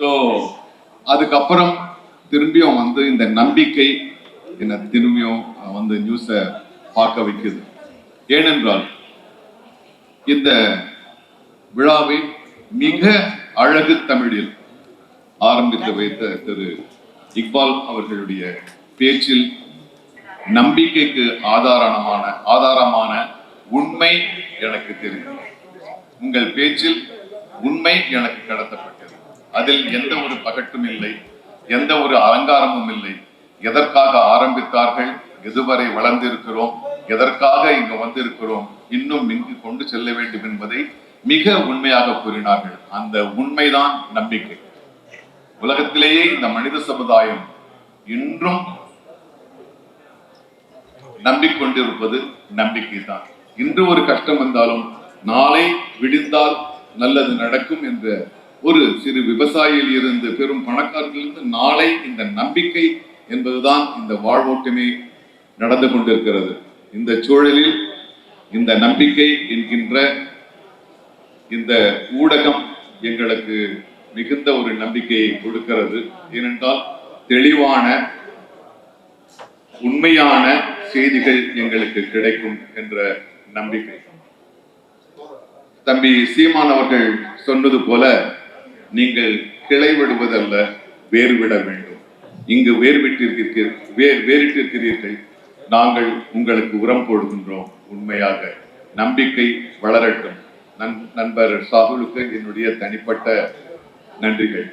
So அதுக்கப்புறம் திரும்பியும் வந்து இந்த நம்பிக்கை என்ன திரும்பியும் வந்து நியூஸை பார்க்க வைக்குது. ஏனென்றால் இந்த விழாவை மிக அழகு தமிழில் ஆரம்பித்து வைத்த திரு இக்பால் அவர்களுடைய பேச்சில் நம்பிக்கைக்கு ஆதாரமான உண்மை எனக்கு தெரியும். உங்கள் பேச்சில் உண்மை எனக்கு கடத்தப்பட்டது. அதில் எந்த ஒரு பகட்டும் இல்லை, எந்த ஒரு அலங்காரமும் இல்லை. எதற்காக ஆரம்பித்தார்கள், எதுவரை வளர்ந்திருக்கிறோம், எதற்காக இங்கு வந்திருக்கிறோம், இன்னும் இங்கு கொண்டு செல்ல வேண்டும் என்பதை மிக உண்மையாக கூறினார்கள். அந்த உண்மைதான் நம்பிக்கை. உலகத்திலேயே இந்த மனித சமுதாயம் இன்றும் நம்பிக்கொண்டிருப்பது நம்பிக்கை தான். இன்று ஒரு கஷ்டம் வந்தாலும் நாளை விடிந்தால் நல்லது நடக்கும் என்ற ஒரு சிறு விவசாயியில் இருந்து பெரும் பணக்காரர்களிருந்து நாளை இந்த நம்பிக்கை என்பதுதான் இந்த வாழ்வோட்டமே நடந்து கொண்டிருக்கிறது. இந்த சூழலில் இந்த நம்பிக்கை என்கின்ற இந்த ஊடகம் எங்களுக்கு மிகுந்த ஒரு நம்பிக்கையை கொடுக்கிறது. ஏனென்றால் தெளிவான உண்மையான செய்திகள் எங்களுக்கு கிடைக்கும் என்ற நம்பிக்கை. தம்பி சீமான் அவர்கள் சொன்னது போல, நீங்கள் கிளை விடுவதல்ல, வேறு விட வேண்டும். இங்கு வேறிட்டிருக்கிறீர்கள், நாங்கள் உங்களுக்கு உரம் போடுகின்றோம். உண்மையாக நம்பிக்கை வளரட்டும். நண்பர் சாகுலுக்கு என்னுடைய தனிப்பட்ட நன்றிகள்.